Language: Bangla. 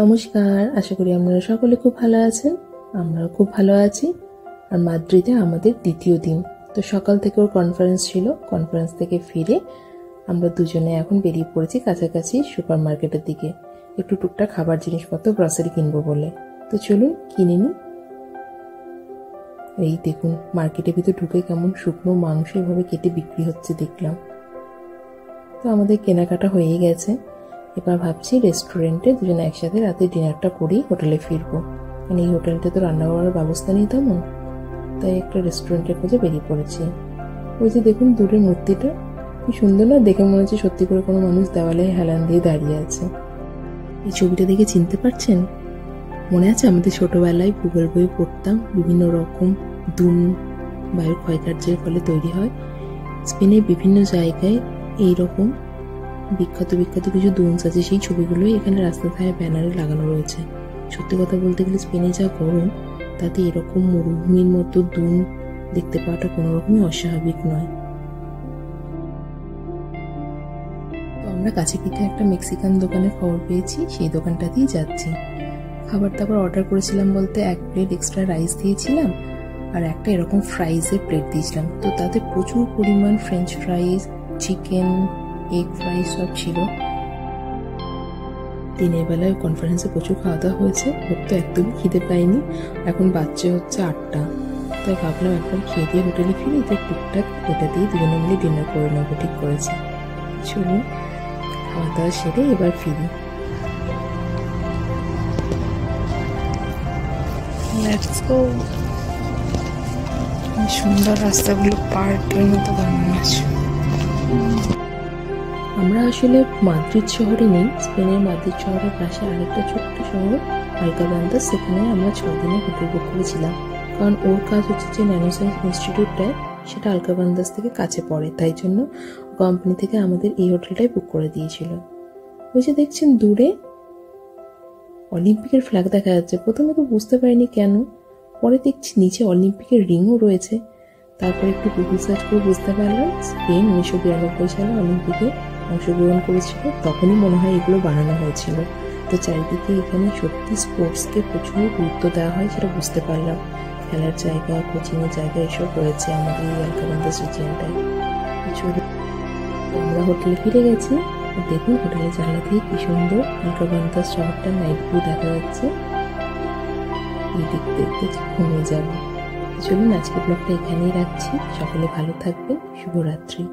নমস্কার, আশা করি আপনারা সকলে খুব ভালো আছেন। আমরাও খুব ভালো আছি। আর মাদ্রিদে আমাদের দ্বিতীয় দিন, তো সকাল থেকে ওর কনফারেন্স ছিল। কনফারেন্স থেকে ফিরে আমরা দুজনে এখন বেরিয়ে পড়েছি কাছাকাছি সুপার মার্কেটের দিকে, একটু টুকটাক খাবার জিনিসপত্র গ্রসারি কিনবো বলে। তো চলুন কিনে নিই। এই দেখুন, মার্কেটের ভিতর ঢুকে কেমন শুকনো মাংস এভাবে কেটে বিক্রি হচ্ছে দেখলাম। তো আমাদের কেনাকাটা হয়ে গেছে। এবার ভাবছি রেস্টুরেন্টে দুজনে একসাথে রাতে ডিনারটা করেই হোটেলে ফিরবো, কারণ এই হোটেলটা তো রান্না করার ব্যবস্থা নেই তেমন। তাই একটা রেস্টুরেন্টের খোঁজে বেরিয়ে পড়েছি। ওই যে দেখুন দূরের মূর্তিটা, কি সুন্দর না, দেখে মনে হচ্ছে সত্যি করে কোনো মানুষ দেওয়ালে হেলান দিয়ে দাঁড়িয়ে আছে। এই ছবিটা দেখে চিনতে পারছেন? মনে আছে আমাদের ছোটবেলায় ভূগোল বই পড়তাম, বিভিন্ন রকম দুন বায়ুর ক্ষয়কার্যের ফলে তৈরি হয়। স্পেনের বিভিন্ন জায়গায় এইরকম বিখ্যাত কিছু দুনস আছে, সেই ছবিগুলোই এখানে রাস্তার ধারে ব্যানারে লাগানো রয়েছে। সত্যি কথা বলতে গেলে স্পেনে যা গরম, তাতে এরকম মরুভূমির মতো দুন দেখতে পাওয়াটা কোনো রকমই অস্বাভাবিক নয়। তো আমরা কাছে পিঠে একটা মেক্সিকান দোকানের খবর পেয়েছি, সেই দোকানটাতেই যাচ্ছি। খাবার দাবার অর্ডার করেছিলাম বলতে 1 প্লেট এক্সট্রা রাইস দিয়েছিলাম আর একটা এরকম ফ্রাইজের প্লেট দিয়েছিলাম। তো তাতে প্রচুর পরিমাণ ফ্রেঞ্চ ফ্রাইজ, চিকেন, এগ ফ্রাই সব ছিল। দিনের বেলায় কনফারেন্সে প্রচুর খাওয়া দাওয়া হয়েছে, ওর তো একদমই খিদে পাইনি। এখন বাচ্চা হচ্ছে 8টা, তাই ভাবলাম একবার খেয়ে দিয়ে হোটেলে ফিরে তো টুকটাক এটা দিয়ে দুজনে মিলে ডিনার করে নেবো, ঠিক করেছি। চলুন খাওয়া দাওয়া সেরে এবার ফিরি। Let's go. সুন্দর রাস্তাগুলো পার্কের মতো বানানো আছে। আমরা আসলে মাদ্রিদ শহরে নেই, স্পেনের মাদ্রিদ শহরের পাশে আরেকটা ছোট্ট শহর আলকাবান্দাস, সেখানে আমরা 6 দিনে হোটেল বুক করেছিলাম। কারণ ওর কাজ হচ্ছে যে ন্যানো সায়েন্স ইনস্টিটিউটটায়, সেটা আলকাবান্দাস থেকে কাছে পড়ে, তাই জন্য কোম্পানি থেকে আমাদের এই হোটেলটাই বুক করে দিয়েছিল। ওই যে দেখছেন দূরে অলিম্পিকের ফ্ল্যাগ দেখা যাচ্ছে। প্রথমে তো বুঝতে পারিনি কেন, পরে দেখছি নিচে অলিম্পিকের রিংও রয়েছে। তারপর একটু গুগল সার্চ করে বুঝতে পারলাম স্পেন 1992 সালে অলিম্পিকে অংশগ্রহণ করেছিল, তখনই মনে হয় এগুলো বানানো হয়েছিল। তো চারিদিকে এখানে সত্যি স্পোর্টসকে প্রচুর গুরুত্ব দেওয়া হয়, সেটা বুঝতে পারলাম। খেলার জায়গা, কোচিংয়ের জায়গা এসব রয়েছে আমাদের এই আলকাবান্দাস রিজিয়নটায়। আমরা হোটেলে ফিরে গেছি। দেখুন হোটেলের জানলা থেকে কি সুন্দর আলকাবান্দাস শহরটার নাইট ভিউ দেখা যাচ্ছে। এই দিক দেখতে ঘুমিয়ে যাবো। চলুন আজকের ব্লগটা এখানেই রাখছি। সকলে ভালো থাকবেন। শুভরাত্রি।